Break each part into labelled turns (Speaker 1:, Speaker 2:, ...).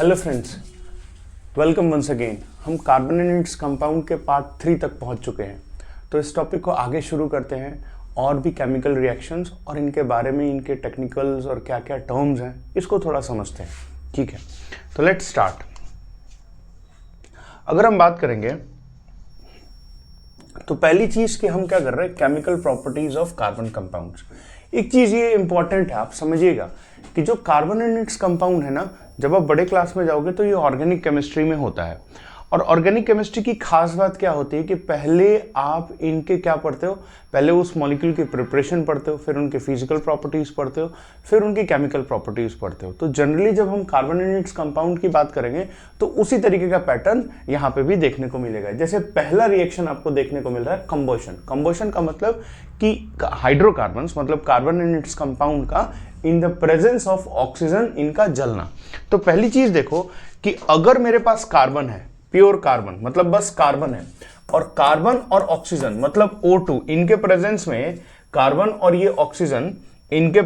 Speaker 1: Hello friends, welcome once again. हम carbon and its compound के part 3 तक पहुंच चुके हैं। तो इस टॉपिक को आगे शुरू करते हैं और भी केमिकल रिएक्शंस और इनके बारे में, इनके टेक्निकल्स और क्या क्या टर्म्स हैं, इसको थोड़ा समझते हैं। ठीक है, तो लेट्स स्टार्ट। अगर हम बात करेंगे तो पहली चीज कि हम क्या कर रहे हैं, chemical properties of carbon compounds. एक चीज ये इंपॉर्टेंट है, आप समझिएगा कि जो कार्बन एंड इट्स कंपाउंड है ना, जब आप बड़े क्लास में जाओगे तो ये ऑर्गेनिक केमिस्ट्री में होता है। और ऑर्गेनिक केमिस्ट्री की खास बात क्या होती है कि पहले आप इनके क्या पढ़ते हो, पहले उस मॉलिक्यूल की प्रिपरेशन पढ़ते हो, फिर उनके फिजिकल प्रॉपर्टीज पढ़ते हो, फिर उनकी केमिकल प्रॉपर्टीज पढ़ते हो। तो जनरली जब हम कार्बन एंड इट्स कंपाउंड की बात करेंगे तो उसी तरीके का पैटर्न यहाँ पे भी देखने को मिलेगा। जैसे पहला रिएक्शन आपको देखने को मिल रहा है कंबोशन। कंबोशन का मतलब कि हाइड्रोकार्बन मतलब कार्बन एंड इट्स कंपाउंड का इन द प्रेजेंस ऑफ ऑक्सीजन इनका जलना। तो पहली चीज देखो कि अगर मेरे पास कार्बन है, प्योर कार्बन मतलब बस कार्बन है, और कार्बन और ऑक्सीजन मतलब O2 इनके प्रेजेंस में, कार्बन और ये ऑक्सीजन इनके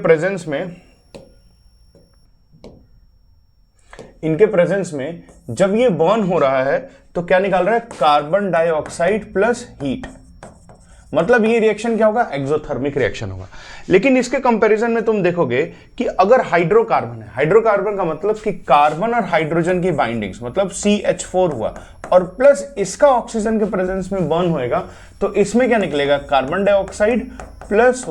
Speaker 1: प्रेजेंस में जब ये बर्न हो रहा है तो क्या निकाल रहा है, कार्बन डाइऑक्साइड प्लस हीट। मतलब ये रिएक्शन क्या होगा, एक्सोथर्मिक रिएक्शन होगा। लेकिन इसके कंपैरिजन में तुम देखोगे कि अगर हाइड्रोकार्बन है, हाइड्रोकार्बन का मतलब कि कार्बन और हाइड्रोजन की बाइंडिंग्स मतलब CH4 हुआ और प्लस इसका ऑक्सीजन के प्रेजेंस में बर्न होएगा, तो इसमें क्या निकलेगा, कार्बन डाइऑक्साइड प्लस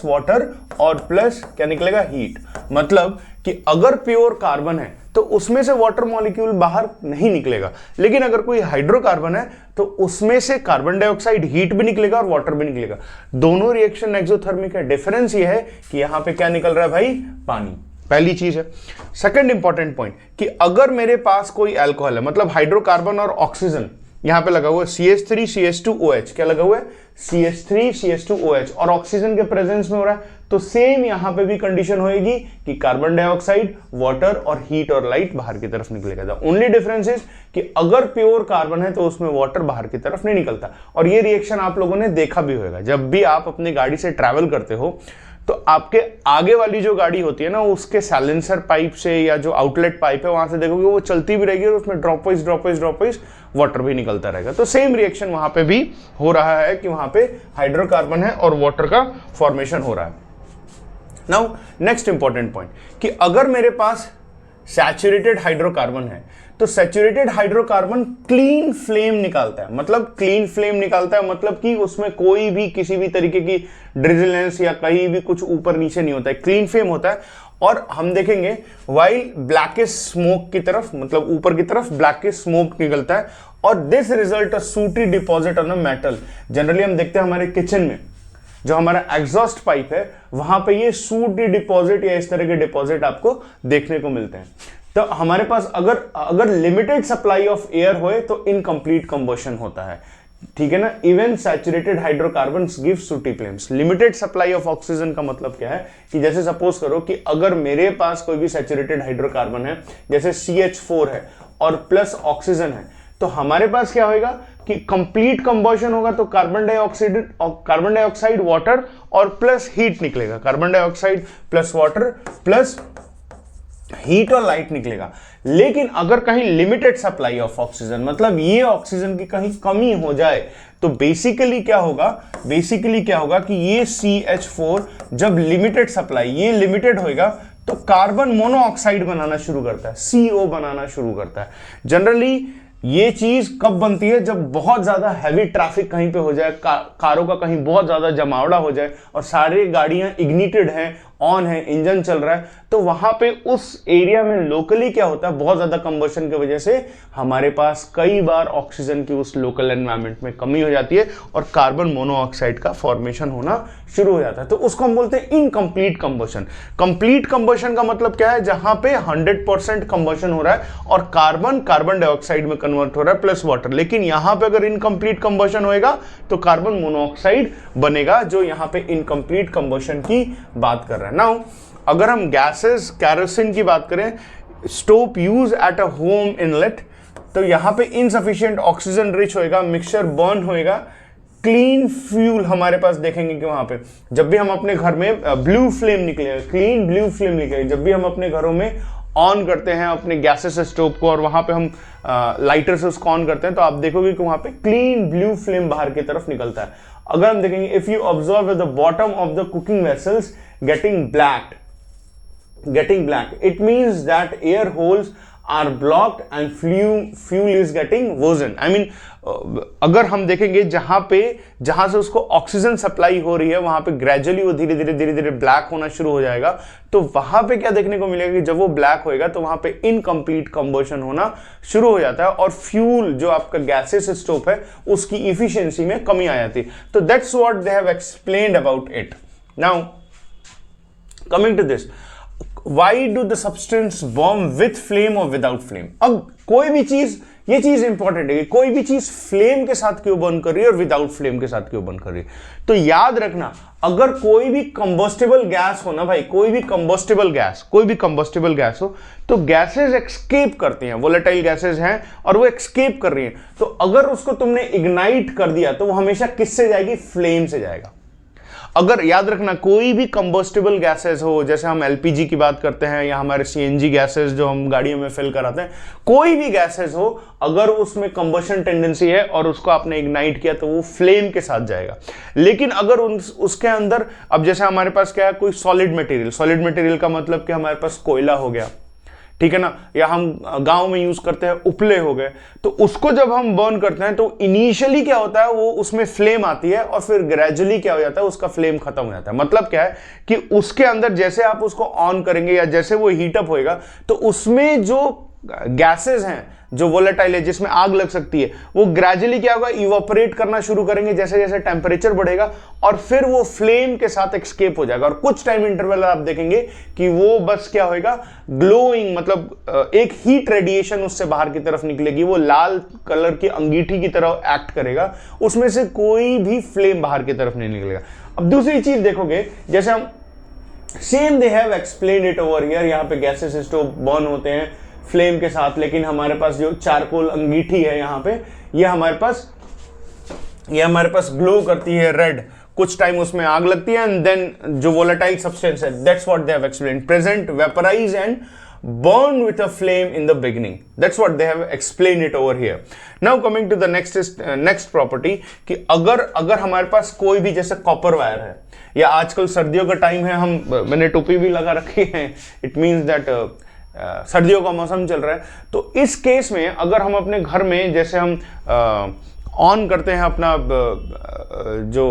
Speaker 1: वाटर और प्लस क्या निकलेगा, हीट। मतलब कि अगर प्योर कार्बन है तो उसमें से वाटर मॉलिक्यूल बाहर नहीं निकलेगा, लेकिन अगर कोई हाइड्रोकार्बन है तो उसमें से कार्बन डाइऑक्साइड, हीट भी निकलेगा और वाटर भी निकलेगा। दोनों रिएक्शन एक्सोथर्मिक है। डिफरेंस ये है कि यहां पे क्या निकल रहा है भाई, पानी। पहली चीज है। सेकंड इंपॉर्टेंट पॉइंट कि अगर मेरे पास कोई अल्कोहल है, मतलब हाइड्रोकार्बन और ऑक्सीजन यहां पे लगा हुआ है, CH3 CH2OH, क्या लगा हुआ है, CH3 CH2OH, और ऑक्सीजन के प्रेजेंस में हो रहा है, तो सेम यहां पे भी कंडीशन होएगी कि कार्बन डाइऑक्साइड, वाटर और हीट और लाइट बाहर की तरफ निकलेगा। द ओनली डिफरेंस इज कि अगर प्योर कार्बन है तो उसमें वाटर बाहर की तरफ नहीं निकलता। और ये रिएक्शन आप लोगों ने देखा भी होगा, जब भी आप अपनी गाड़ी से ट्रैवल करते हो तो आपके आगे वाली जो गाड़ी होती है ना, उसके साइलेंसर पाइप से या जो आउटलेट पाइप है वहां से देखोगे वो चलती भी रहेगी और उसमें ड्रॉप वाइज वाटर भी निकलता रहेगा। तो सेम रिएक्शन वहां पे भी हो रहा है कि वहां पे हाइड्रोकार्बन है और वाटर का फॉर्मेशन हो रहा है। नाउ नेक्स्ट इंपॉर्टेंट पॉइंट कि अगर मेरे पास सैचुरेटेड हाइड्रोकार्बन है तो सैचुरेटेड हाइड्रोकार्बन क्लीन फ्लेम निकालता है। मतलब क्लीन फ्लेम निकालता है मतलब कि उसमें कोई भी किसी भी तरीके की ड्रिजलेंस या कहीं भी कुछ ऊपर नीचे नहीं होता है, क्लीन फ्लेम होता है। और हम देखेंगे वाइल ब्लैकिश स्मोक की तरफ, मतलब ऊपर की तरफ ब्लैकिश स्मोक निकलता है, और दिस रिजल्ट अ सूटी deposit on a metal. Generally हम देखते हैं हमारे किचन में जो हमारा एग्जॉस्ट पाइप है वहां पे ये सूटी डिपॉजिट या इस तरह के डिपॉजिट आपको देखने को मिलते हैं। तो हमारे पास अगर लिमिटेड सप्लाई ऑफ एयर होए तो इनकम्प्लीट कंबशन होता है, ठीक है ना। इवन सैचुरेटेड हाइड्रोकार्बन्स गिव सूटी flames. Limited supply of oxygen का मतलब क्या है कि जैसे सपोज करो कि अगर मेरे पास कोई भी सैचुरेटेड हाइड्रोकार्बन है, जैसे CH4 है और प्लस ऑक्सीजन है, तो हमारे पास क्या होगा कि कंप्लीट कंबशन होगा, तो कार्बन डाइऑक्साइड, वाटर और प्लस हीट निकलेगा। Carbon dioxide plus water plus heat और लाइट निकलेगा। लेकिन अगर कहीं लिमिटेड सप्लाई ऑफ ऑक्सीजन, मतलब ये ऑक्सीजन की कहीं कमी हो जाए, तो बेसिकली क्या होगा कि ये CH4 जब लिमिटेड सप्लाई, ये लिमिटेड होगा, तो कार्बन मोनोऑक्साइड बनाना शुरू करता है, CO बनाना शुरू करता है। जनरली ये चीज कब बनती है, जब बहुत ज्यादा हैवी ट्रैफिक कहीं पे हो जाए, कारों का कहीं बहुत ज्यादा जमावड़ा हो जाए और सारी गाड़ियां इग्निटेड हैं, ऑन है, इंजन चल रहा है, तो वहां पे उस एरिया में लोकली क्या होता है, बहुत ज्यादा कंबशन की वजह से हमारे पास कई बार ऑक्सीजन की उस लोकल एनवायरनमेंट में कमी हो जाती है और कार्बन मोनोऑक्साइड का फॉर्मेशन होना शुरू हो जाता है। तो उसको हम बोलते हैं इनकम्प्लीट कंबशन। कंप्लीट कंबशन का मतलब क्या है, जहां पे 100% कंबशन हो रहा है और कार्बन डाइऑक्साइड में कन्वर्ट हो रहा है प्लस वाटर। लेकिन यहां पे अगर इनकम्प्लीट कंबशन होएगा तो कार्बन मोनोऑक्साइड बनेगा, जो यहां पे इनकम्प्लीट कंबशन की बात कर रहा है। नाउ अगर हम गैसेस, कैरोसिन की बात करें, stove use at a home inlet, तो यहां पे इनसफिशिएंट ऑक्सीजन रिच होएगा, मिक्सचर बर्न होएगा, क्लीन फ्यूल हमारे पास देखेंगे कि वहां पे जब भी हम अपने घर में ब्लू फ्लेम निकलेगा, क्लीन ब्लू फ्लेम निकलेगा, जब भी हम अपने घरों में ऑन करते हैं अपने गैसेस स्टोव को और वहां पे हम लाइटर से उसको ऑन करते हैं, तो आप देखोगे कि वहां पे क्लीन ब्लू फ्लेम बाहर की तरफ निकलता है। अगर हम देखेंगे, if you observe the bottom of the cooking vessels getting black, it means that air holes are blocked and fuel is getting frozen. I mean, अगर हम देखेंगे जहां से उसको ऑक्सीजन सप्लाई हो रही है वहां पे ग्रेजुअली वो धीरे धीरे ब्लैक होना शुरू हो जाएगा। तो वहां पे क्या देखने को मिलेगा कि जब वो ब्लैक होएगा तो वहां पे इनकम्प्लीट कंबशन होना शुरू हो जाता है और फ्यूल जो आपका गैसेस स्टोव है उसकी इफिशियंसी में कमी आ जाती है। तो that's what they have explained about it. Now coming to this, Why do the substance burn with flame or without flame? अब कोई भी चीज, ये चीज इंपॉर्टेंट है, कोई भी चीज फ्लेम के साथ क्यों बर्न कर रही है और विदाउट फ्लेम के साथ क्यों बर्न कर रही है। तो याद रखना, अगर कोई भी कंबस्टेबल गैस हो ना भाई, कोई भी कंबस्टेबल गैस हो, तो गैसेस एक्सकेप करती हैं, वोलेटाइल गैसेस हैं और वो एक्सकेप कर रही हैं। तो अगर उसको तुमने इग्नाइट कर दिया तो वो हमेशा किससे जाएगी? फ्लेम से जाएगा। अगर याद रखना, कोई भी कंबस्टेबल गैसेस हो, जैसे हम एलपीजी की बात करते हैं या हमारे सीएनजी गैसेस जो हम गाड़ियों में फिल कराते हैं, कोई भी गैसेस हो, अगर उसमें कंबशन टेंडेंसी है और उसको आपने इग्नाइट किया तो वो फ्लेम के साथ जाएगा। लेकिन अगर उसके अंदर, अब जैसे हमारे पास क्या है, कोई सॉलिड मटेरियल का मतलब कि हमारे पास कोयला हो गया, ठीक है ना, या हम गांव में यूज करते हैं उपले हो गए, तो उसको जब हम बर्न करते हैं तो इनिशियली क्या होता है, वो उसमें फ्लेम आती है और फिर ग्रेजुअली क्या हो जाता है, उसका फ्लेम खत्म हो जाता है। मतलब क्या है कि उसके अंदर जैसे आप उसको ऑन करेंगे या जैसे वो हीटअप होएगा तो उसमें जो गैसेस हैं, जो वोलेटाइल है, जिसमें आग लग सकती है, वो ग्रेजुअली क्या होगा, इवापोरेट करना शुरू करेंगे जैसे जैसे टेम्परेचर बढ़ेगा और फिर वो फ्लेम के साथ एक्सकेप हो जाएगा। और कुछ टाइम इंटरवल आप देखेंगे कि वो बस क्या होएगा, ग्लोइंग, मतलब एक हीट रेडिएशन उससे बाहर की तरफ निकलेगी, वो लाल कलर की अंगीठी की तरह एक्ट करेगा, उसमें से कोई भी फ्लेम बाहर की तरफ नहीं निकलेगा। अब दूसरी चीज देखोगे, जैसे हम same they have explained it over here, यहाँ पे गैसेस स्टोव बर्न होते हैं फ्लेम के साथ, लेकिन हमारे पास जो चारकोल अंगीठी है यहाँ पे, ये हमारे पास ग्लो करती है रेड, कुछ टाइम उसमें आग लगती है एंड देन जो वोलेटाइल सब्सटेंस है, that's what they have explained, present, vaporise and burn with a flame in the beginning. That's what they have explained it over here. Now coming to the next property, कि अगर हमारे पास कोई भी जैसे copper wire है, या आजकल सर्दियों का टाइम है, मैंने टोपी भी लगा रखी है, इट मीन्स दैट सर्दियों का मौसम चल रहा है, तो इस केस में अगर हम अपने घर में जैसे हम ऑन करते हैं अपना जो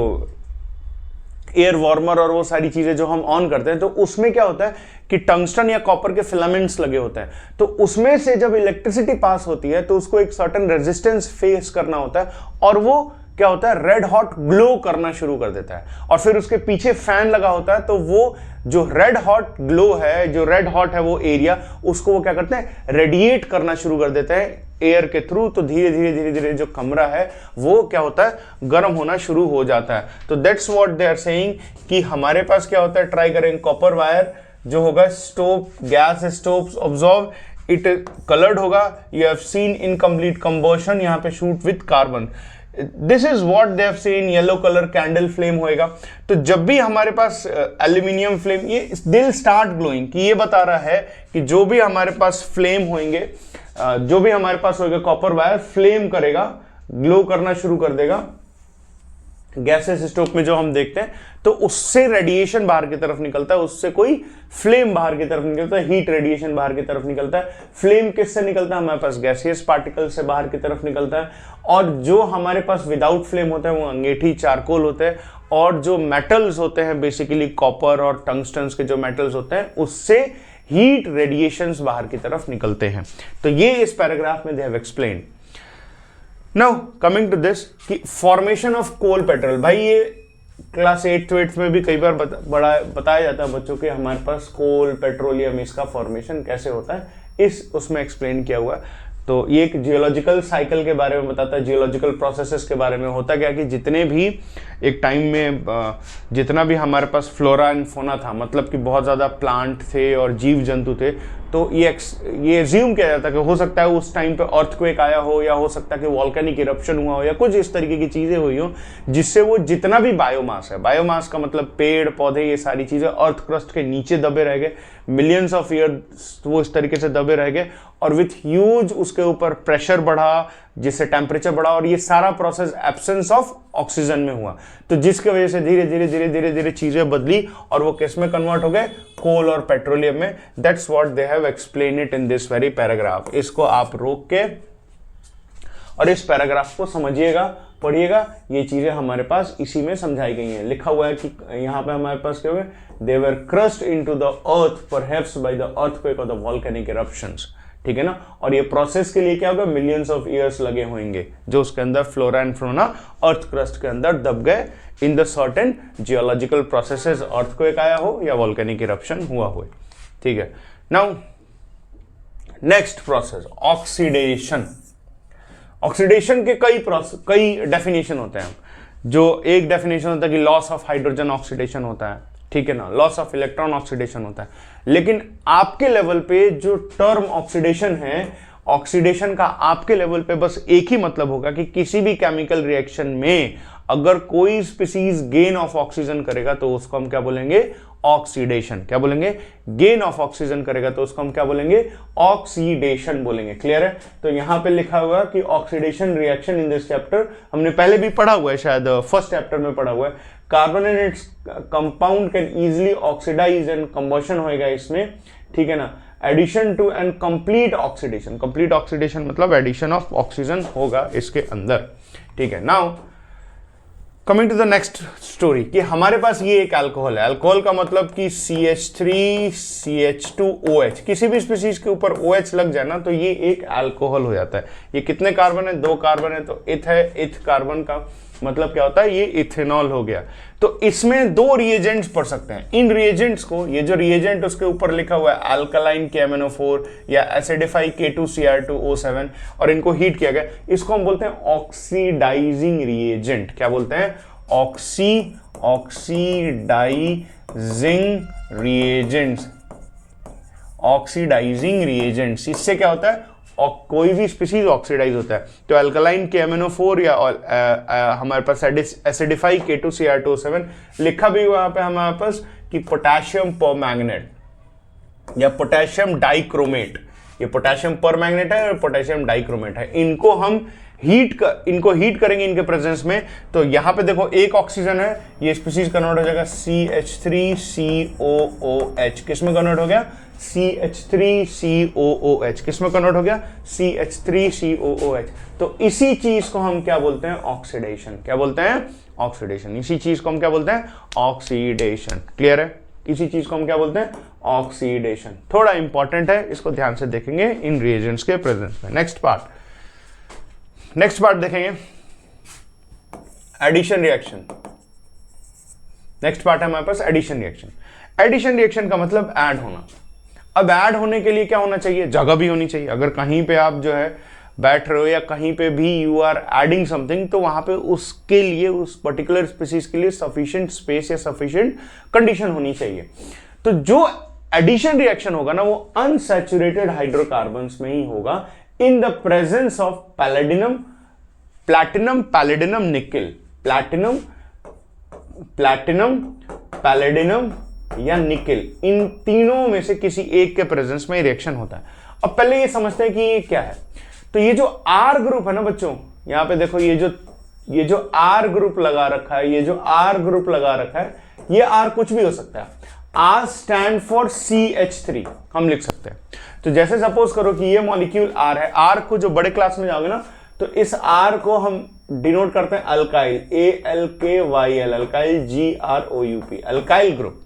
Speaker 1: एयर वार्मर और वो सारी चीजें जो हम ऑन करते हैं, तो उसमें क्या होता है कि टंगस्टन या कॉपर के फिलामेंट्स लगे होते हैं, तो उसमें से जब इलेक्ट्रिसिटी पास होती है तो उसको एक सर्टेन रेजिस्टेंस फेस करना होता है और वो क्या होता है, रेड हॉट ग्लो करना शुरू कर देता है। और फिर उसके पीछे फैन लगा होता है, तो वो जो रेड हॉट ग्लो है, जो रेड हॉट है वो एरिया, उसको वो क्या करते हैं, रेडिएट करना शुरू कर देते हैं एयर के थ्रू। तो धीरे धीरे जो कमरा है वो क्या होता है, गर्म होना शुरू हो जाता है। तो that's what they are saying कि हमारे पास क्या होता है, ट्राई करेंगे कॉपर वायर जो होगा, stove, gas stove observe it coloured होगा, you have seen incomplete combustion, यहाँ पे soot with carbon, this is what they have seen, yellow colour candle flame होएगा। तो जब भी हमारे पास एल्यूमिनियम फ्लेम, ये दिल स्टार्ट ग्लोइंग, कि ये बता रहा है कि जो भी हमारे पास फ्लेम होंगे, जो भी हमारे पास होगा कॉपर वायर फ्लेम करेगा, ग्लो करना शुरू कर देगा। गैसेस स्टोव में जो हम देखते हैं तो उससे रेडिएशन बाहर की तरफ निकलता है, उससे कोई फ्लेम बाहर की तरफ निकलता है, हीट रेडिएशन बाहर की तरफ निकलता है। फ्लेम किससे निकलता है, हमारे पास गैसियस पार्टिकल से बाहर की तरफ निकलता है। और जो हमारे पास विदाउट फ्लेम होता है वो अंगीठी, चारकोल होते हैं। और जो मेटल्स होते हैं बेसिकली कॉपर और टंगस्टन्स के जो मेटल्स होते हैं, उससे हीट रेडिएशंस बाहर की तरफ निकलते हैं। तो ये इस पैराग्राफ में they have explained. Now coming to this कि फॉर्मेशन ऑफ कोल पेट्रोल, भाई ये क्लास 8 to 8 में भी कई बार बताया जाता है बच्चों के, हमारे पास कोल पेट्रोलियम, इसका फॉर्मेशन कैसे होता है, उसमें एक्सप्लेन किया हुआ है। तो ये एक जियोलॉजिकल साइकिल के बारे में बताता है, जियोलॉजिकल प्रोसेसेस के बारे में। होता क्या कि जितने भी एक टाइम में जितना भी हमारे पास फ्लोरा एंड फोना था, मतलब कि बहुत ज़्यादा प्लांट थे और जीव जंतु थे, तो ये एज्यूम किया जाता है कि हो सकता है उस टाइम पे अर्थक्वेक आया हो, या हो सकता है कि वॉल्केनिक इरप्शन हुआ हो, या कुछ इस तरीके की चीज़ें हुई हो जिससे वो जितना भी बायोमास है, बायोमास का मतलब पेड़ पौधे ये सारी चीज़ें अर्थ क्रस्ट के नीचे दबे रह गए, मिलियंस ऑफ ईयर्स वो इस तरीके से दबे रह गए, और विथ ह्यूज उसके ऊपर प्रेशर बढ़ा जिससे टेम्परेचर बढ़ा, और ये सारा प्रोसेस एब्सेंस ऑफ ऑक्सीजन में हुआ। तो जिसकी वजह से धीरे धीरे धीरे धीरे धीरे चीजें बदली और वो किस में कन्वर्ट हो गए, कोल और पेट्रोलियम में। That's what they have explain it in this very paragraph. इसको आप रोक के और इस पैराग्राफ को समझिएगा, पढ़िएगा, ये चीजें हमारे पास इसी में समझाई गई हैं। लिखा हुआ है कि यहाँ पे हमारे पास क्या हुआ, they were crushed into the earth perhaps by the earthquake और द वॉल्केनिक इरप्शंस, ठीक है ना। और ये प्रोसेस के लिए क्या होगा, मिलियंस ऑफ ईयर्स लगे होंगे, जो उसके अंदर flora and fauna earth crust के अंदर दब गए in the certain geological processes, earthquake आया हो या वॉल्केनिक इरप्शन हुआ हो, ठीक है। Now next process, oxidation. Oxidation के कई डेफिनेशन होते हैं। जो एक डेफिनेशन होता है कि लॉस ऑफ हाइड्रोजन ऑक्सीडेशन होता है, ठीक है ना, लॉस ऑफ इलेक्ट्रॉन ऑक्सीडेशन होता है। लेकिन आपके लेवल पे जो टर्म ऑक्सीडेशन है, ऑक्सीडेशन का आपके लेवल पे बस एक ही मतलब होगा कि किसी भी केमिकल रिएक्शन में अगर कोई स्पीसीज गेन ऑफ ऑक्सीजन करेगा तो उसको हम क्या बोलेंगे, ऑक्सीडेशन। क्या बोलेंगे, गेन ऑफ ऑक्सीजन करेगा तो उसको हम क्या बोलेंगे, ऑक्सीडेशन बोलेंगे। क्लियर है। तो यहां पे लिखा हुआ कि oxidation reaction in this chapter, हमने पहले भी पढ़ा हुआ है, शायद फर्स्ट चैप्टर में पढ़ा हुआ है। Carbon and its compound can easily oxidise and combustion होएगा इसमें, ठीक है ना। Addition to and complete oxidation, complete oxidation मतलब एडिशन ऑफ ऑक्सीजन होगा इसके अंदर, ठीक है। Now coming to the next story कि हमारे पास ये एक अल्कोहल है। अल्कोहल का मतलब कि CH3CH2OH, किसी भी स्पीसीज के ऊपर OH लग जाए ना तो ये एक अल्कोहल हो जाता है। ये कितने कार्बन है, 2 कार्बन है, तो इथ है, इथ कार्बन का मतलब क्या होता है, ये इथेनॉल हो गया। तो इसमें 2 रिएजेंट्स पढ़ सकते हैं। इन रिएजेंट्स को, ये जो रिएजेंट उसके ऊपर लिखा हुआ है अल्कलाइन KMnO4 या एसिडिफाई K2Cr2O7, और इनको हीट किया गया, इसको हम बोलते हैं ऑक्सीडाइजिंग रिएजेंट। क्या बोलते हैं, ऑक्सीडाइजिंग रिएजेंट्स, ऑक्सीडाइजिंग रिएजेंट्स। इससे क्या होता है, और कोई भी स्पीसीज ऑक्सीडाइज होता है। तो अल्कलाइन KMnO4 या हमारे पास एसिडिफाई K2Cr2O7 लिखा भी हुआ पे हमारे पास कि पोटेशियम परमैंगनेट या पोटेशियम डाइक्रोमेट, ये पोटेशियम परमैंगनेट है और पोटेशियम डाइक्रोमेट है। इनको हम इनको हीट करेंगे इनके प्रेजेंस में, तो यहां पे देखो एक ऑक्सीजन है, ये स्पीसीज कन्वर्ट हो जाएगा CH3COOH। किस में कन्वर्ट हो गया, CH3COOH। किस में कन्वर्ट हो गया, CH3COOH। तो इसी चीज को हम क्या बोलते हैं, ऑक्सीडेशन। क्या बोलते हैं, ऑक्सीडेशन। इसी चीज को हम क्या बोलते हैं, ऑक्सीडेशन। क्लियर है। इसी चीज को हम क्या बोलते हैं, ऑक्सीडेशन। थोड़ा इंपॉर्टेंट है, इसको ध्यान से देखेंगे इन रिएजेंट्स के प्रेजेंस में। नेक्स्ट पार्ट देखेंगे, एडिशन रिएक्शन। नेक्स्ट पार्ट है हमारे पास एडिशन रिएक्शन। एडिशन रिएक्शन का मतलब ऐड होना। अब ऐड होने के लिए क्या होना चाहिए, जगह भी होनी चाहिए। अगर कहीं पे आप जो है बैठ रहे हो या कहीं पे भी यू आर एडिंग समथिंग, तो वहां पे उसके लिए, उस पर्टिकुलर स्पीसीज के लिए सफिशिएंट स्पेस या सफिशिएंट कंडीशन होनी चाहिए। तो जो एडिशन रिएक्शन होगा ना, वो अनसैचुरेटेड हाइड्रोकार्बन्स में ही होगा, in the presence of palladium, platinum, palladium, nickel. Platinum, palladium या निकेल, इन तीनों में से किसी एक के प्रेजेंस में रिएक्शन होता है। अब पहले ये समझते हैं कि ये क्या है। तो ये जो R ग्रुप है ना बच्चों, यहां पे देखो ये जो R ग्रुप लगा रखा है, ये जो R ग्रुप लगा रखा है, ये R कुछ भी हो सकता है। R स्टैंड फॉर CH3 हम लिख सकते हैं। तो जैसे सपोज करो कि ये मॉलिक्यूल R है, R को जो बड़े क्लास में जाओगे ना, तो इस R को हम डिनोट करते हैं alkyl, ALKYL, alkyl GROUP, alkyl group.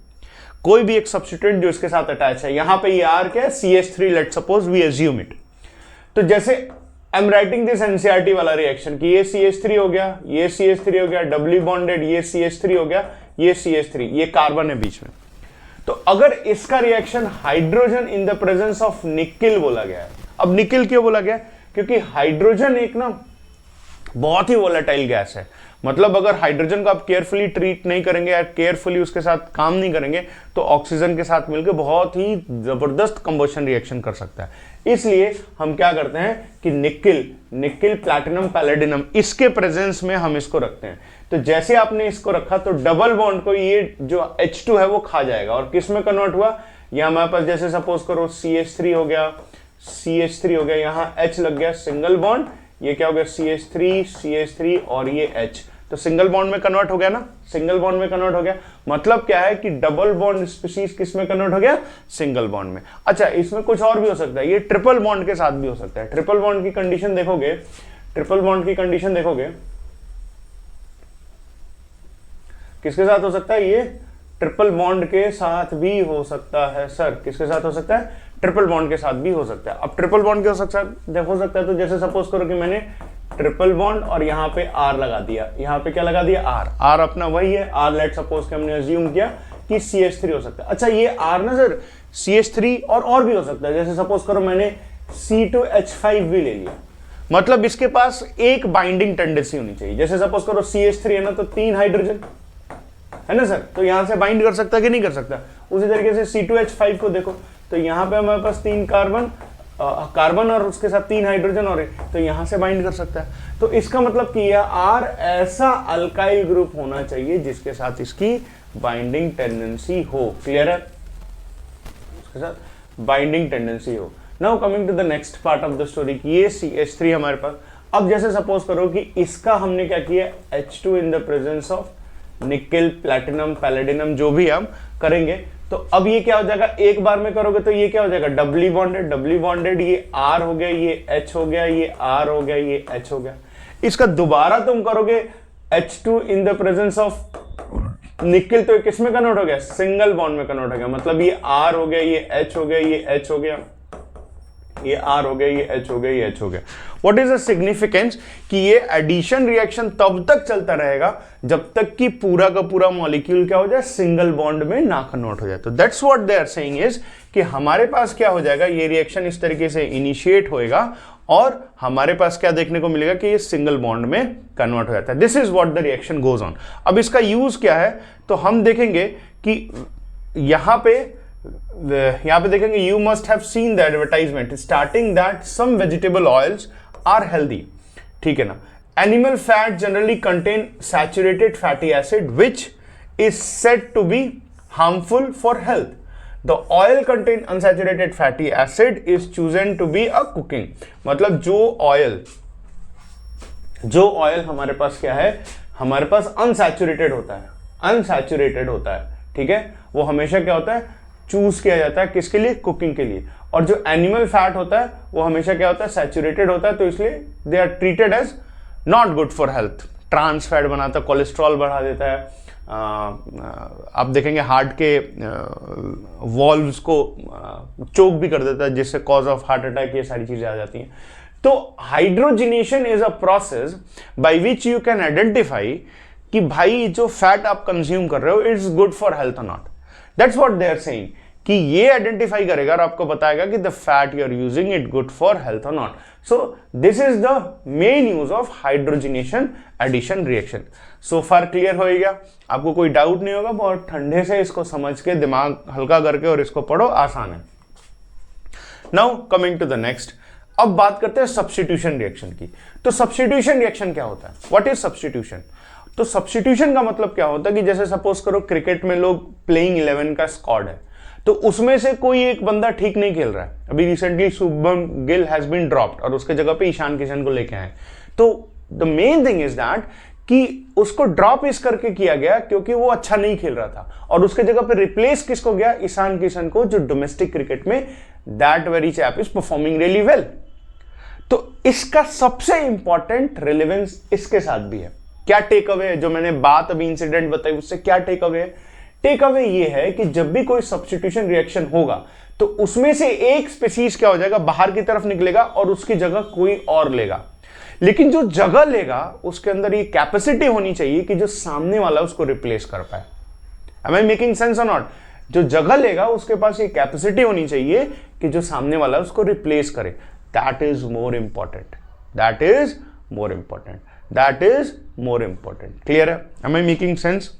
Speaker 1: कोई भी एक सब्स्टिट्यूएंट जो इसके साथ अटैच है, यहां पे ये R क्या है, CH3, let suppose we assume it. तो जैसे I am writing this NCERT वाला रिएक्शन कि ये CH3 हो गया, ये CH3 हो गया, डबली बॉन्डेड, ये CH3 हो गया, ये CH3, ये कार्बन है बीच में। तो अगर इसका reaction hydrogen in the presence of nickel बोला गया है। अब निकेल क्यों बोला गया, क्योंकि हाइड्रोजन एक ना बहुत ही वोलेटाइल गैस है। मतलब अगर हाइड्रोजन को आप केयरफुली ट्रीट नहीं करेंगे या केयरफुली उसके साथ काम नहीं करेंगे तो ऑक्सीजन के साथ मिलकर बहुत ही जबरदस्त कंबशन रिएक्शन कर सकता है। इसलिए हम क्या करते हैं कि निकिल प्लैटिनम पैलेडिनम इसके प्रेजेंस में हम इसको रखते हैं। तो जैसे आपने इसको रखा तो डबल बॉन्ड को ये जो H2 है वो खा जाएगा और किस में कन्वर्ट हुआ, यहां हमारे पास जैसे सपोज करो CH3 हो गया, यहां H लग गया सिंगल बॉन्ड, ये क्या हो गया CH3 और ये H, तो सिंगल बॉन्ड में कन्वर्ट हो गया ना, सिंगल बॉन्ड में कन्वर्ट हो गया। मतलब क्या है कि डबल बॉन्ड स्पीशीज किस में कन्वर्ट हो गया, सिंगल बॉन्ड में। अच्छा, इसमें कुछ और भी हो सकता है, ये ट्रिपल बॉन्ड के साथ भी हो सकता है। ट्रिपल बॉन्ड की कंडीशन देखोगे, किसके साथ हो सकता है, ये ट्रिपल बॉन्ड के साथ भी हो सकता है। सर किसके साथ हो सकता है, ट्रिपल बॉन्ड के साथ भी हो सकता है। अब ट्रिपल बॉन्ड के हो सकता है तो जैसे सपोज करो कि मैंने ट्रिपल बॉन्ड और यहाँ पे R लगा दिया, यहाँ पे क्या लगा दिया, R अपना वही है, R लेट सपोज कि हमने अज्यूम किया कि CH3 हो सकता है। अच्छा, ये R ना सर CH3 और भी हो सकता है, जैसे सपोज करो मैंने C2H5 भी ले लिया, मतलब इसके पास एक बाइंडिंग टेंडेंसी होनी चाहिए। जैसे सपोज करो CH3 है ना, तो 3 हाइड्रोजन है ना सर, तो यहां से बाइंड कर सकता है कि नहीं कर सकता। उसी तरीके से C2H5 को देखो, तो यहां पे हमारे पास 3 कार्बन और उसके साथ 3 हाइड्रोजन और है, तो यहां से बाइंड कर सकता है। तो इसका मतलब कि यह R ऐसा अल्काइल ग्रुप होना चाहिए जिसके साथ इसकी बाइंडिंग टेंडेंसी हो। क्लियर है, उसके साथ बाइंडिंग टेंडेंसी हो। Now coming to the next part of the story, ये CH3 हमारे पास। अब जैसे सपोज करो कि इसका हमने क्या किया, H2 in the presence of nickel platinum palladium जो भी हम करेंगे, तो अब ये क्या हो जाएगा, एक बार में करोगे तो ये क्या हो जाएगा, डबली बॉन्डेड, ये R हो गया, ये H हो गया, ये R हो गया, ये H हो गया। इसका दोबारा तुम करोगे H2 in the presence of nickel, तो किस में कन्वर्ट हो गया, सिंगल बॉन्ड में कन्वर्ट हो गया। मतलब ये R हो गया, ये H हो गया, ये H हो गया, ये R हो गया, ये H हो गया, ये H हो गया। व्हाट इज द सिग्निफिकेंस कि ये एडिशन रिएक्शन तब तक चलता रहेगा जब तक कि पूरा का पूरा मॉलिक्यूल क्या हो जाए, सिंगल बॉन्ड में ना कन्वर्ट हो जाए। तो that's what they are saying is कि हमारे पास क्या हो जाएगा, ये रिएक्शन इस तरीके से इनिशिएट होएगा और हमारे पास क्या देखने को मिलेगा कि ये सिंगल बॉन्ड में कन्वर्ट हो जाता है। This is what the reaction goes on. अब इसका यूज क्या है, तो हम देखेंगे कि यहां पे देखेंगे, you must have seen the advertisement starting that some vegetable oils are healthy, ठीक है ना। Animal fat generally contain saturated fatty acid which is said to be harmful for health. The oil contain unsaturated fatty acid is chosen to be a cooking. मतलब जो oil हमारे पास क्या है, हमारे पास अनसैचुरेटेड होता है, ठीक है, वो हमेशा क्या होता है, चूज किया जाता है किसके लिए, कुकिंग के लिए। और जो एनिमल फैट होता है वो हमेशा क्या होता है, सैचुरेटेड होता है, तो इसलिए they are treated as not good for health. Trans fat बनाता है, कोलेस्ट्रॉल बढ़ा देता है, आप देखेंगे हार्ट के वॉल्व्स को चोक भी कर देता है, जिससे कॉज ऑफ हार्ट अटैक, ये सारी चीजें आ जाती हैं। तो hydrogenation is a process by which you can identify कि भाई जो फैट आप कंज्यूम कर रहे हो इट्स गुड फॉर हेल्थ और not. That's what they are saying कि ये आइडेंटिफाई करेगा और आपको बताएगा कि the fat you are using it good for health और not. So this is the main use of hydrogenation addition reaction. So far clear हो गया, आपको कोई डाउट नहीं होगा, बहुत ठंडे से इसको समझ के दिमाग हल्का करके और इसको पढ़ो, आसान है। Now coming to the next, अब बात करते हैं सब्स्टिट्यूशन रिएक्शन की। तो सब्स्टिट्यूशन रिएक्शन क्या होता है, व्हाट इज सब्स्टिट्यूशन? तो सब्स्टिट्यूशन का मतलब क्या होता है कि जैसे सपोज करो क्रिकेट में लोग प्लेइंग 11 का स्क्वाड है, तो उसमें से कोई एक बंदा ठीक नहीं खेल रहा है। अभी recently Shubman Gill has been dropped और उसके जगह पे ईशान किशन को लेके आए। तो the main thing is that कि उसको ड्रॉप इस करके किया गया क्योंकि वो अच्छा नहीं खेल रहा था और उसके जगह पे रिप्लेस किसको गया, ईशान किशन को, जो डोमेस्टिक क्रिकेट में that very chap is performing really well. तो इसका सबसे इंपॉर्टेंट रिलेवेंस इसके साथ भी है। क्या टेक अवे है, जो मैंने बात अभी इंसिडेंट बताई उससे क्या टेक अवे है? टेक अवे ये है कि जब भी कोई सब्स्टिट्यूशन रिएक्शन होगा तो उसमें से एक स्पीशीज क्या हो जाएगा, बाहर की तरफ निकलेगा और उसकी जगह कोई और लेगा। लेकिन जो जगह लेगा उसके अंदर ये कैपेसिटी होनी चाहिए कि जो सामने वाला उसको रिप्लेस कर पाए। Am I making sense or not? जो जगह लेगा उसके पास ये कैपेसिटी होनी चाहिए कि जो सामने वाला उसको रिप्लेस करे। That is more important, that is more important, that is more important. Clear है? Am I making sense?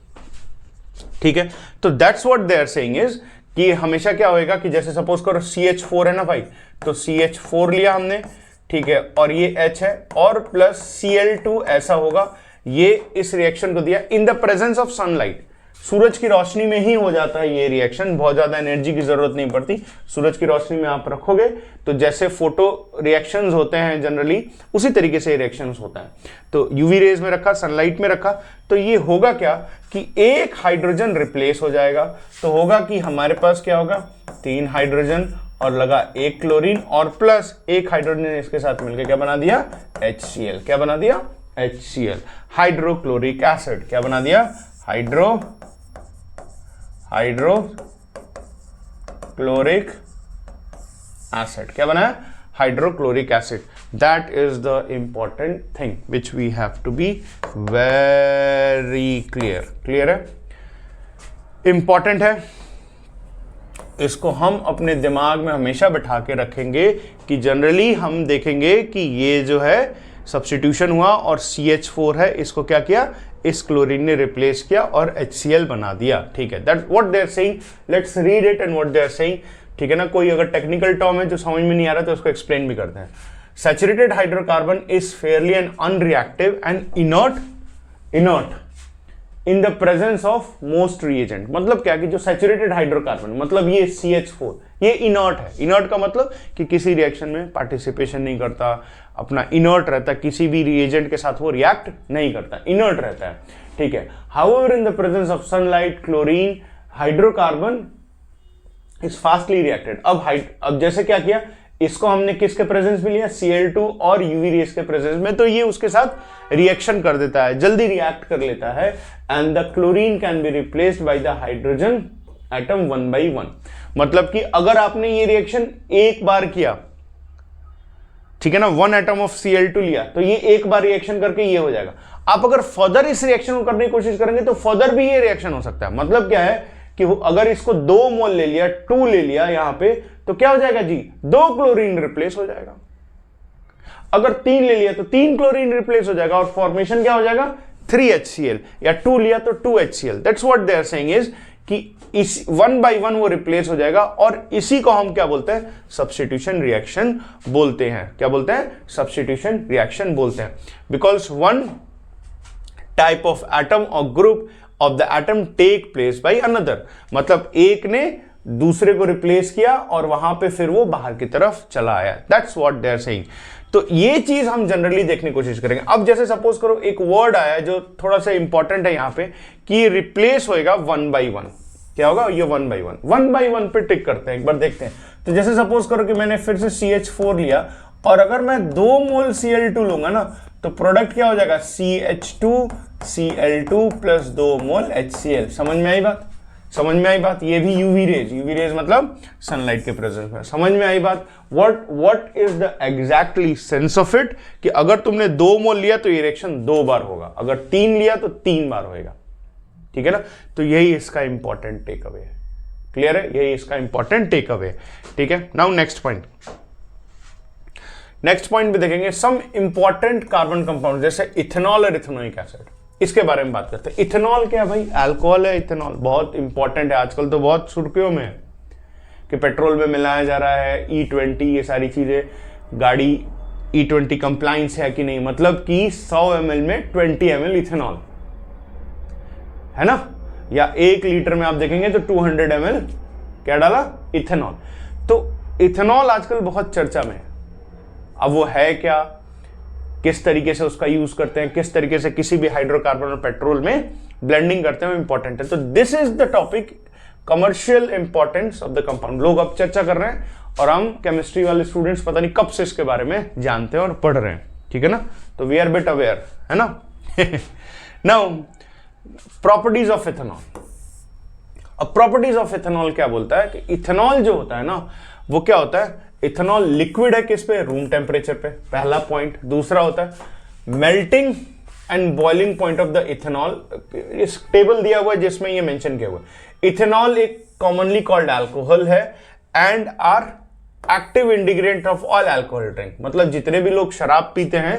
Speaker 1: ठीक है, तो that's what they are saying is कि हमेशा क्या होएगा कि जैसे सपोज करो CH4 है ना भाई, तो CH4 लिया हमने, ठीक है, और ये H है और प्लस Cl2 ऐसा होगा, ये इस रिएक्शन को दिया in the presence of sunlight, सूरज की रोशनी में ही हो जाता है ये रिएक्शन, बहुत ज्यादा एनर्जी की जरूरत नहीं पड़ती, सूरज की रोशनी में आप रखोगे तो जैसे फोटो रिएक्शंस होते हैं जनरली उसी तरीके से रिएक्शंस होता है। तो यूवी रेज में रखा, सनलाइट में रखा, तो ये होगा क्या कि एक हाइड्रोजन रिप्लेस हो जाएगा, तो होगा कि हमारे पास क्या होगा 3 हाइड्रोजन और लगा एक क्लोरीन और प्लस एक हाइड्रोजन इसके साथ मिलकर क्या बना दिया HCl, क्या बना दिया HCl, हाइड्रोक्लोरिक एसिड, क्या बना दिया हाइड्रोक्लोरिक एसिड, क्या बना है hydrochloric acid. That is the important thing which we have to be very clear. Clear है? इंपॉर्टेंट है, इसको हम अपने दिमाग में हमेशा बैठा के रखेंगे कि जनरली हम देखेंगे कि ये जो है सब्स्टिट्यूशन हुआ और CH4 है, इसको क्या किया, इस क्लोरीन ने रिप्लेस किया और HCl बना दिया। ठीक है, that what they are saying, let's read it and what they are saying. ठीक है ना, कोई अगर टेक्निकल टर्म है जो समझ में नहीं आ रहा तो उसको एक्सप्लेन भी करते हैं। Saturated hydrocarbon is fairly and unreactive and inert in the presence of most reagent. मतलब क्या कि जो सैचुरेटेड हाइड्रोकार्बन, मतलब ये CH4, ये इनर्ट है। इनर्ट का मतलब कि किसी रिएक्शन में पार्टिसिपेशन नहीं करता, अपना इनर्ट रहता है, किसी भी रिएजेंट के साथ वो रिएक्ट नहीं करता, इनर्ट रहता है। ठीक है, however in the presence of sunlight, chlorine, hydrocarbon is fastly reacted. अब जैसे क्या किया, इसको हमने किसके प्रेजेंस में लिया, Cl2 और यूवी रेस के प्रेजेंस में, तो ये उसके साथ रिएक्शन कर देता है, जल्दी रिएक्ट कर लेता है, and the chlorine can be replaced by the hydrogen atom 1 by 1। मतलब कि अगर आपने ये रिएक्शन एक बार किया, ठीक है ना, 1 एटम ऑफ Cl2 लिया, तो ये एक बार रिएक्शन करके ये हो जाएगा। आप अगर फर्दर इस रिएक्शन को करने की कोशिश करेंगे तो फर्दर भी ये रिएक्शन हो सकता है। मतलब क्या है कि अगर इसको 2 मोल ले लिया, 2 ले लिया यहां पे, तो क्या हो जाएगा जी, 2 क्लोरीन रिप्लेस हो जाएगा। अगर 3 ले लिया तो 3 क्लोरीन रिप्लेस हो जाएगा और फॉर्मेशन क्या हो जाएगा 3HCl, या 2 लिया तो 2HCl। That's what they are saying is कि इस 1 by 1 वो रिप्लेस हो जाएगा, और इसी को हम क्या बोलते हैं, सब्स्टिट्यूशन रिएक्शन बोलते हैं। क्या बोलते हैं, सब्स्टिट्यूशन रिएक्शन बोलते हैं। बिकॉज 1 टाइप ऑफ एटम और group of the atom take place by another, मतलब एक ने दूसरे को रिप्लेस किया और वहां पे फिर वो बाहर की तरफ चला आया। That's what they are saying. तो ये चीज हम जनरली देखने की कोशिश करेंगे। अब जैसे सपोज करो एक वर्ड आया जो थोड़ा सा इंपॉर्टेंट है यहां पे, कि रिप्लेस होएगा 1 by 1। क्या होगा, ये 1 by 1, 1 by 1 पे टिक करते हैं, एक बार देखते हैं। तो जैसे सपोज करो कि मैंने फिर से CH4 लिया, और अगर मैं 2 मोल Cl2 लूंगा ना, तो प्रोडक्ट क्या हो जाएगा, CH2Cl2 प्लस 2 मोल HCl। समझ में आई बात, समझ में आई बात। ये भी यूवी रेज मतलब सनलाइट के प्रेजेंस में। समझ में आई बात। What is the exactly sense of it, कि अगर तुमने 2 मोल लिया तो ये रिएक्शन 2 बार होगा, अगर 3 लिया तो 3 बार होएगा। ठीक है ना, तो यही इसका इंपॉर्टेंट टेक अवे है। क्लियर है, यही इसका इंपॉर्टेंट टेक अवे है। ठीक है, नाउ नेक्स्ट पॉइंट भी देखेंगे सम इंपॉर्टेंट कार्बन कंपाउंड, जैसे इथेनॉल और इथेनोइक एसिड, इसके बारे में बात करते हैं। इथेनॉल क्या भाई, अल्कोहल है। इथेनॉल बहुत इंपॉर्टेंट है, आजकल तो बहुत सुर्खियों में है कि पेट्रोल में मिलाया जा रहा है, E20, ये सारी चीजें, गाड़ी E20 कंप्लायंस है कि नहीं, मतलब कि 100 ml में 20 ml इथेनॉल है ना, या 1 लीटर में आप देखेंगे तो 200 ml क्या डाला, इथेनॉल। तो इथेनॉल आजकल बहुत चर्चा में है। अब वो है क्या, किस तरीके से उसका यूज करते हैं, किस तरीके से किसी भी हाइड्रोकार्बन और पेट्रोल में ब्लेंडिंग करते हैं, वो इंपॉर्टेंट है। तो this is the topic, commercial importance of the compound. लोग अब चर्चा कर रहे हैं और हम केमिस्ट्री वाले स्टूडेंट्स पता नहीं कब से इसके बारे में जानते हैं और पढ़ रहे हैं। ठीक है ना, तो वी आर बिट अवेयर, है ना। Now properties of ethanol. अब प्रॉपर्टीज ऑफ इथेनॉल क्या बोलता है कि इथेनॉल जो होता है ना, वो क्या होता है, इथेनॉल लिक्विड है किस पे, रूम टेम्परेचर पे, पहला पॉइंट। दूसरा होता है melting and boiling point of the ethanol. इस टेबल दिया हुआ है जिसमें ये मेंशन किया हुआ है। इथेनॉल एक कॉमनली कॉल्ड अल्कोहल है and are active ingredient of all alcohol drink, मतलब जितने भी लोग शराब पीते हैं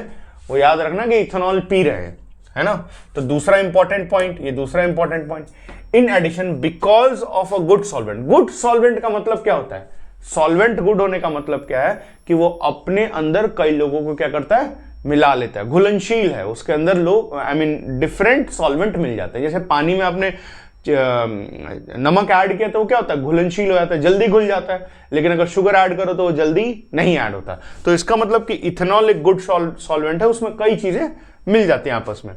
Speaker 1: वो याद रखना कि इथेनॉल पी रहे हैं, है ना। तो दूसरा इंपॉर्टेंट पॉइंट, ये दूसरा important point. In addition because of a good solvent, good solvent का मतलब क्या होता है, सॉल्वेंट गुड होने का मतलब क्या है कि वो अपने अंदर कई लोगों को क्या करता है, मिला लेता है, घुलनशील है, उसके अंदर लोग डिफरेंट सॉल्वेंट मिल जाते हैं। जैसे पानी में आपने नमक ऐड किया तो वो क्या होता है, घुलनशील हो जाता है, जल्दी घुल जाता है, लेकिन अगर शुगर ऐड करो तो वो जल्दी नहीं ऐड होता। तो इसका मतलब कि इथेनॉल एक गुड सॉल्वेंट है, उसमें कई चीजें मिल जाती हैं आपस में।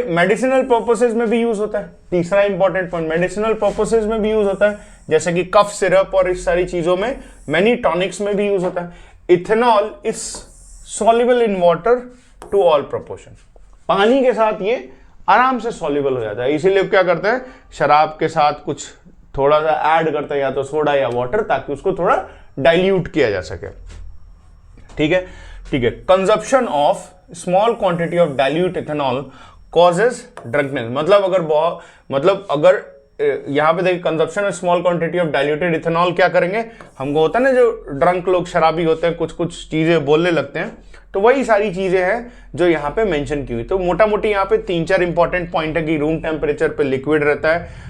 Speaker 1: मेडिसिनल पर्पसेज में भी यूज होता है, तीसरा इंपॉर्टेंट पॉइंट, मेडिसिनल पर्पसेज में भी यूज होता है, जैसे कि कफ सिरप और इस सारी चीजों में, मैनी टॉनिक्स में भी यूज होता है। Ethanol is soluble in water to all proportion, पानी के साथ ये आराम से सॉल्युबल हो जाता है, इसीलिए क्या करते हैं, शराब के साथ कुछ थोड़ा सा ऐड करते हैं, या तो सोडा या वाटर, ताकि उसको थोड़ा डाइल्यूट किया जा सके। ठीक है, ठीक है। Consumption of small quantity of dilute ethanol causes drunkenness, मतलब अगर यहां पे देखिए consumption of small quantity of diluted ethanol क्या करेंगे, हमको होता है ना जो ड्रंक लोग शराबी होते हैं कुछ कुछ चीजें बोलने लगते हैं, तो वही सारी चीजें हैं जो यहाँ पे मेंशन की हुई। तो मोटा मोटी यहाँ पे 3-4 इंपॉर्टेंट पॉइंट है कि रूम टेम्परेचर पे लिक्विड रहता है,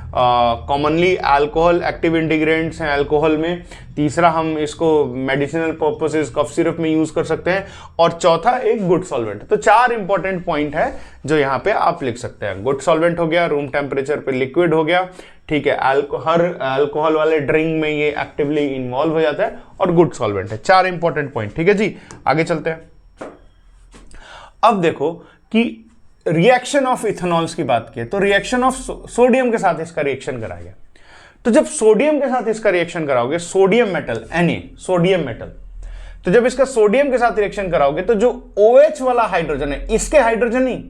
Speaker 1: कॉमनली अल्कोहल एक्टिव इंटीग्रेंट्स हैं अल्कोहल में, तीसरा हम इसको मेडिसिनल पर्पसेस कफ सिरप में यूज कर सकते हैं, और चौथा एक गुड सॉल्वेंट। तो 4 इंपॉर्टेंट पॉइंट है जो यहाँ पे आप लिख सकते हैं। गुड सॉल्वेंट हो गया, रूम टेम्परेचर पे लिक्विड हो गया, ठीक है, हर अल्कोहल वाले ड्रिंक में ये एक्टिवली इन्वॉल्व हो जाता है, और गुड सॉल्वेंट है। 4 इंपॉर्टेंट पॉइंट। ठीक है जी, आगे चलते हैं। अब देखो कि रिएक्शन ऑफ इथेनॉल्स की बात की तो रिएक्शन ऑफ सोडियम के साथ इसका रिएक्शन कराया गया। तो जब सोडियम के साथ इसका रिएक्शन कराओगे, sodium metal Na, sodium metal, तो जब इसका सोडियम के साथ रिएक्शन कराओगे तो जो OH वाला हाइड्रोजन है, इसके हाइड्रोजन नहीं,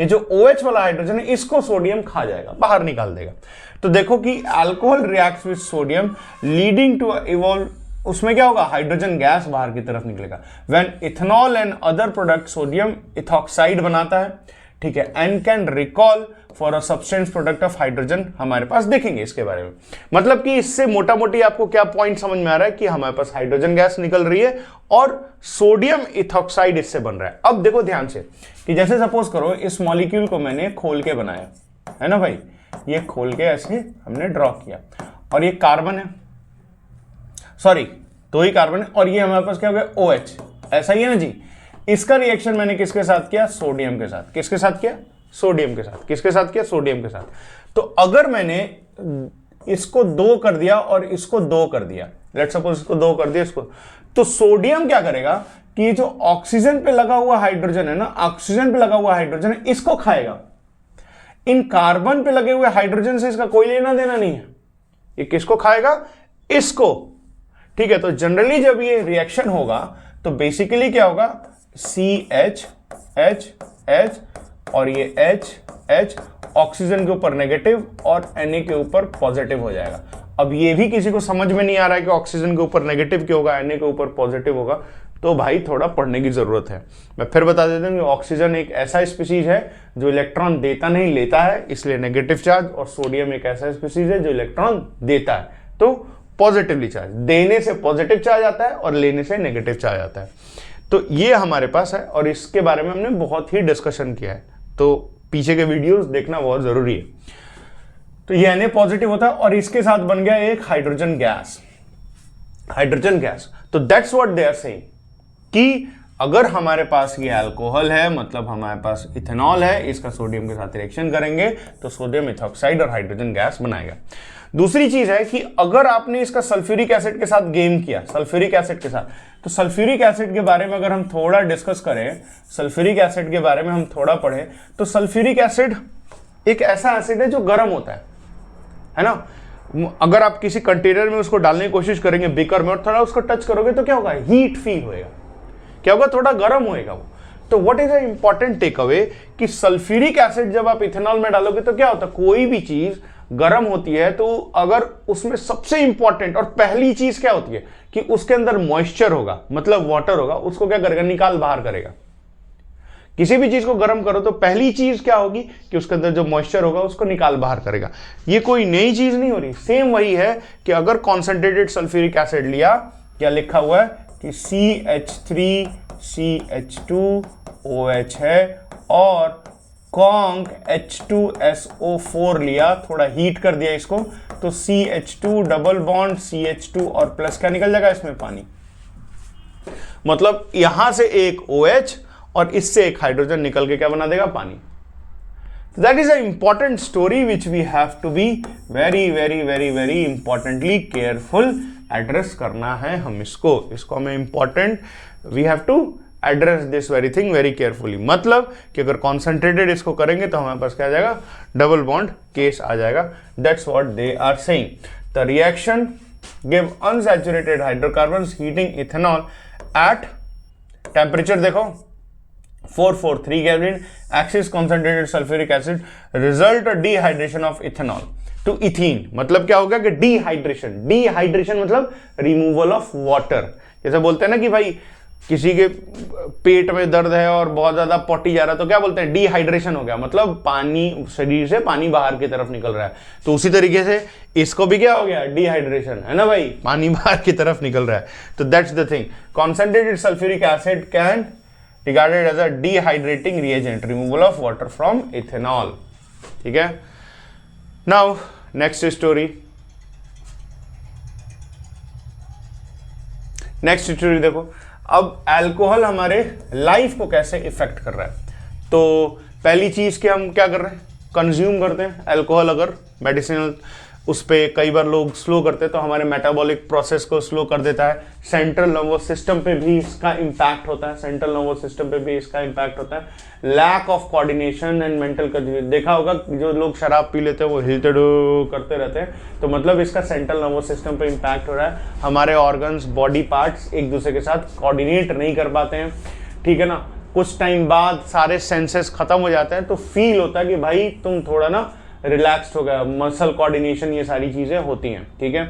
Speaker 1: ये जो OH वाला हाइड्रोजन है इसको सोडियम खा जाएगा, बाहर निकाल देगा। तो देखो कि alcohol reacts with sodium leading to evolve, उसमें क्या होगा, हाइड्रोजन गैस बाहर की तरफ निकलेगा। When ethanol and other product sodium ethoxide बनाता है, ठीक है, and can recall for a substance product of hydrogen, हमारे पास देखेंगे इसके बारे में। मतलब कि इससे मोटा मोटी आपको क्या पॉइंट समझ में आ रहा है कि हमारे पास हाइड्रोजन गैस निकल रही है और सोडियम इथॉक्साइड इससे बन रहा है। अब देखो ध्यान से कि जैसे सपोज करो इस मॉलिक्यूल को मैंने खोल के बनाया है ना भाई, ये खोल के ऐसे हमने ड्रॉ किया, और ये कार्बन है, सॉरी दो ही कार्बन है, और ये हमारे पास क्या हो गया OH, ऐसा ही है ना जी। इसका रिएक्शन मैंने किसके साथ किया, सोडियम के साथ। किसके साथ किया, सोडियम के साथ। किसके साथ किया, सोडियम के साथ। तो अगर मैंने इसको 2 कर दिया और इसको 2 कर दिया, लेट्स सपोज इसको 2 कर दिया इसको, तो सोडियम क्या करेगा कि ये जो ऑक्सीजन पे लगा हुआ हाइड्रोजन है ना, ऑक्सीजन पे लगा हुआ हाइड्रोजन है, इसको खाएगा। इन कार्बन पे लगे हुए हाइड्रोजन से इसका कोई लेना देना नहीं है, ये किसको खाएगा, इसको। ठीक है, तो जनरली जब ये रिएक्शन होगा तो बेसिकली क्या होगा, CH H H और ये H H ऑक्सीजन के ऊपर नेगेटिव और Na के ऊपर पॉजिटिव हो जाएगा। अब ये भी किसी को समझ में नहीं आ रहा है कि ऑक्सीजन के ऊपर नेगेटिव क्यों होगा, Na के ऊपर पॉजिटिव होगा, तो भाई थोड़ा पढ़ने की जरूरत है। मैं फिर बता देता हूं कि ऑक्सीजन एक ऐसा स्पीसीज है जो इलेक्ट्रॉन देता नहीं लेता है, इसलिए नेगेटिव चार्ज, और सोडियम एक ऐसा स्पीसीज है जो इलेक्ट्रॉन देता है, तो पॉजिटिवली चार्ज। देने से पॉजिटिव चार्ज आता है और लेने से नेगेटिव चार्ज आता है। तो ये हमारे पास है, और इसके बारे में हमने बहुत ही डिस्कशन किया है, तो पीछे के वीडियोस देखना बहुत जरूरी है। तो ये Na पॉजिटिव होता है और इसके साथ बन गया एक हाइड्रोजन गैस, हाइड्रोजन गैस। तो that's what they are saying कि अगर हमारे पास ये अल्कोहल है, मतलब हमारे पास इथेनॉल है, इसका सोडियम के साथ रिएक्शन करेंगे तो सोडियम इथॉक्साइड और हाइड्रोजन गैस बनाएगा। दूसरी चीज है कि अगर आपने इसका सल्फ्यूरिक एसिड के साथ गेम किया, सल्फ्यूरिक एसिड के साथ, तो सल्फ्यूरिक एसिड के बारे में अगर हम थोड़ा डिस्कस करें, सल्फ्यूरिक एसिड के बारे में हम थोड़ा पढ़ें, तो सल्फ्यूरिक एसिड एक ऐसा एसिड है जो गर्म होता है ना। अगर आप किसी कंटेनर में उसको डालने की कोशिश करेंगे बीकर में, और थोड़ा उसको टच करोगे तो क्या होगा, हीट फील होएगा, क्या होगा, थोड़ा गर्म होएगा वो। तो what is the important take away कि सल्फ्यूरिक एसिड जब आप इथेनॉल में डालोगे तो क्या होता है, कोई भी चीज गर्म होती है तो अगर उसमें सबसे इंपॉर्टेंट और पहली चीज क्या होती है कि उसके अंदर मॉइस्चर होगा, मतलब वाटर होगा, उसको क्या करेगा, निकाल बाहर करेगा। किसी भी चीज को गर्म करो तो पहली चीज क्या होगी कि उसके अंदर जो मॉइस्चर होगा उसको निकाल बाहर करेगा। ये कोई नई चीज नहीं हो रही, सेम वही है कि अगर कॉन्सेंट्रेटेड सल्फ्यूरिक एसिड लिया क्या लिखा हुआ है कि CH3CH2OH है और कॉन्क H2SO4 लिया, थोड़ा हीट कर दिया इसको, तो CH2 डबल बॉन्ड CH2 और प्लस क्या निकल जाएगा इसमें, पानी। मतलब यहां से एक OH और इससे एक हाइड्रोजन निकल के क्या बना देगा, पानी। That is an important story which we have to be very importantly careful address करना है हम इसको हमें important, we have to address this very thing very carefully। मतलब कि अगर concentrated इसको करेंगे तो हमारे पास क्या आ जाएगा, double bond case आ जाएगा। That's what they are saying। The reaction give unsaturated hydrocarbons heating ethanol at temperature देखो 443 Kelvin, excess concentrated sulfuric acid result dehydration of ethanol to ethene। मतलब क्या होगा कि डिहाइड्रेशन मतलब रिमूवल ऑफ वाटर। जैसे बोलते हैं ना कि भाई किसी के पेट में दर्द है और बहुत ज्यादा पॉटी जा रहा है तो क्या बोलते हैं, डिहाइड्रेशन हो गया, मतलब पानी, शरीर से पानी बाहर की तरफ निकल रहा है। तो उसी तरीके से इसको भी क्या हो गया, डिहाइड्रेशन, है ना भाई, पानी बाहर की तरफ निकल रहा है। तो that's the thing, concentrated sulphuric acid can regarded as a dehydrating reagent, removal of water from ethanol। ठीक है, now next story देखो। अब अल्कोहल हमारे लाइफ को कैसे इफेक्ट कर रहा है। तो पहली चीज कि हम क्या कर रहे हैं, कंज्यूम करते हैं अल्कोहल। अगर मेडिसिनल उस पर कई बार लोग स्लो करते हैं तो हमारे मेटाबॉलिक प्रोसेस को स्लो कर देता है। सेंट्रल नर्वस सिस्टम पे भी इसका इम्पैक्ट होता है, lack of coordination and mental consume. देखा होगा जो लोग शराब पी लेते हैं वो हिलते करते रहते हैं, तो मतलब इसका सेंट्रल नर्वस सिस्टम पे इम्पैक्ट हो रहा है। हमारे ऑर्गन्स, बॉडी पार्ट्स एक दूसरे के साथ कोऑर्डिनेट नहीं कर पाते हैं, ठीक है ना। कुछ टाइम बाद सारे सेंसेस खत्म हो जाते हैं, तो फील होता है कि भाई तुम थोड़ा ना रिलैक्स्ड हो गया, मसल कोऑर्डिनेशन, ये सारी चीजें होती हैं, ठीक है।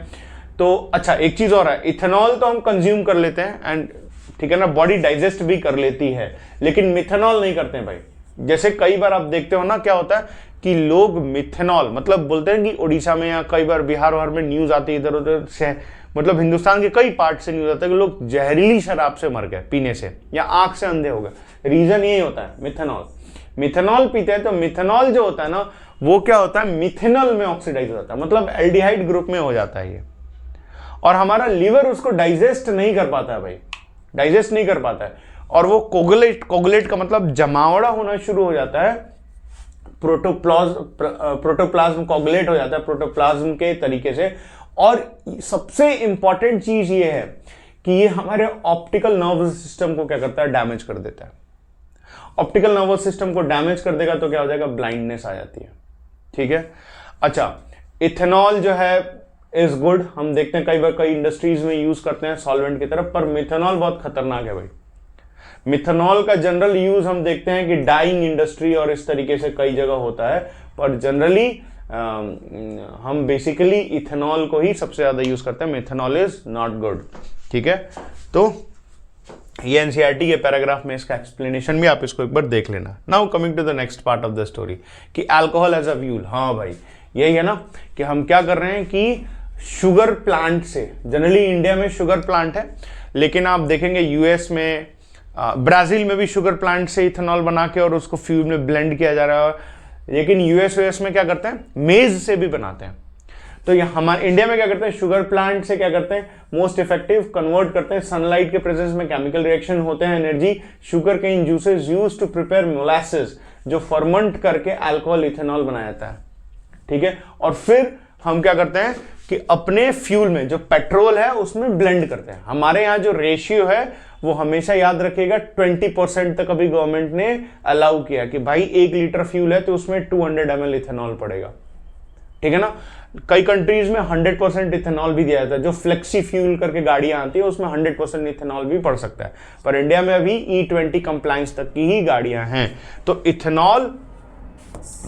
Speaker 1: तो अच्छा, एक चीज और है, इथेनॉल तो हम कंज्यूम कर लेते हैं एंड ठीक है ना, बॉडी डाइजेस्ट भी कर लेती है, लेकिन मिथेनॉल नहीं करते हैं भाई। जैसे कई बार आप देखते हो ना, क्या होता है कि लोग मिथेनॉल, मतलब बोलते हैं कि उड़ीसा में या कई बार बिहार वहार में न्यूज आती है, इधर उधर से, मतलब हिंदुस्तान के कई पार्ट से न्यूज आता है कि लोग जहरीली शराब से मर गए पीने से, या आंख से अंधे हो गए। रीजन यही होता है, मिथेनॉल पीते हैं। तो मिथेनॉल जो होता है ना, वो क्या होता है, मिथेनॉल में ऑक्सीडाइज हो जाता है, मतलब एल्डिहाइड ग्रुप में हो जाता है ये, और हमारा लिवर उसको डाइजेस्ट नहीं कर पाता है भाई, डाइजेस्ट नहीं कर पाता है, और वो कोगुलेट का मतलब जमावड़ा होना शुरू हो जाता है, प्रोटोप्लाज्म कोगुलेट हो जाता है प्रोटोप्लाज्म के तरीके से। और सबसे इंपॉर्टेंट चीज ये है कि ये हमारे ऑप्टिकल नर्वस सिस्टम को क्या करता है, डैमेज कर देता है। ऑप्टिकल नर्वस सिस्टम को डैमेज कर देगा तो क्या हो जाएगा, ब्लाइंडनेस आ जाती है, ठीक है। अच्छा, इथेनॉल जो है इज गुड, हम देखते हैं कई बार कई इंडस्ट्रीज में यूज करते हैं सॉल्वेंट की तरफ, पर मिथेनॉल बहुत खतरनाक है भाई। मिथेनॉल का जनरल यूज हम देखते हैं कि डाइंग इंडस्ट्री और इस तरीके से कई जगह होता है, पर जनरली हम बेसिकली इथेनॉल को ही सबसे ज्यादा यूज करते हैं। मिथेनॉल इज नॉट गुड, ठीक है। तो ये एनसीईआरटी के पैराग्राफ में इसका एक्सप्लेनेशन भी आप इसको एक बार देख लेना। Now coming to the next part of the story कि अल्कोहल एज अ फ्यूल। हाँ भाई, यही है ना कि हम क्या कर रहे हैं कि शुगर प्लांट से, जनरली इंडिया में शुगर प्लांट है, लेकिन आप देखेंगे यूएस में, ब्राजील में भी शुगर प्लांट से इथेनॉल बना के और उसको फ्यूल में ब्लेंड किया जा रहा है। लेकिन यूएस में क्या करते हैं, मेज से भी बनाते हैं। तो ये हमारे इंडिया में क्या करते हैं, शुगर प्लांट से क्या करते हैं, मोस्ट इफेक्टिव कन्वर्ट करते हैं। सनलाइट के प्रेजेंस में केमिकल रिएक्शन होते हैं, energy, sugar cane juices used to prepare molasses, जो फर्मेंट करके अल्कोहल इथेनॉल बनाया जाता है, ठीक है। और फिर हम क्या करते हैं कि अपने फ्यूल में जो पेट्रोल है उसमें ब्लेंड करते हैं। हमारे यहाँ जो रेशियो है वो हमेशा याद रखिएगा, 20% तक अभी गवर्नमेंट ने अलाउ किया कि भाई 1 लीटर फ्यूल है तो उसमें 200 ml इथेनॉल पड़ेगा, ठीक है ना। कई कंट्रीज में 100% इथेनॉल भी दिया जाता है, जो फ्लेक्सी फ्यूल करके गाड़ियां आती है उसमें 100% इथेनॉल भी पड़ सकता है, पर इंडिया में अभी E20 कंप्लायंस तक की ही गाड़ियां हैं। तो इथेनॉल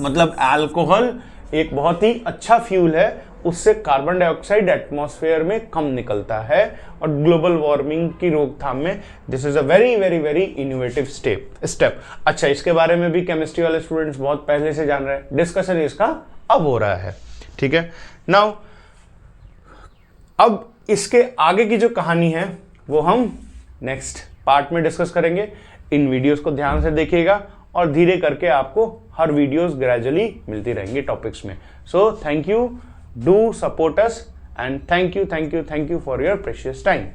Speaker 1: मतलब अल्कोहल एक बहुत ही अच्छा फ्यूल है, उससे कार्बन डाइऑक्साइड एटमॉस्फेयर में कम निकलता है और ग्लोबल वार्मिंग की रोकथाम में this is a very very very innovative step. अच्छा, इसके बारे में भी केमिस्ट्री वाले स्टूडेंट्स बहुत पहले से जान रहे हैं, डिस्कशन इसका अब हो रहा है, ठीक है। नाउ अब इसके आगे की जो कहानी है वो हम नेक्स्ट पार्ट में डिस्कस करेंगे। इन वीडियोस को ध्यान से देखिएगा और धीरे करके आपको हर वीडियोस ग्रेजुअली मिलती रहेंगी टॉपिक्स में। So thank you, do support us and thank you for your precious time.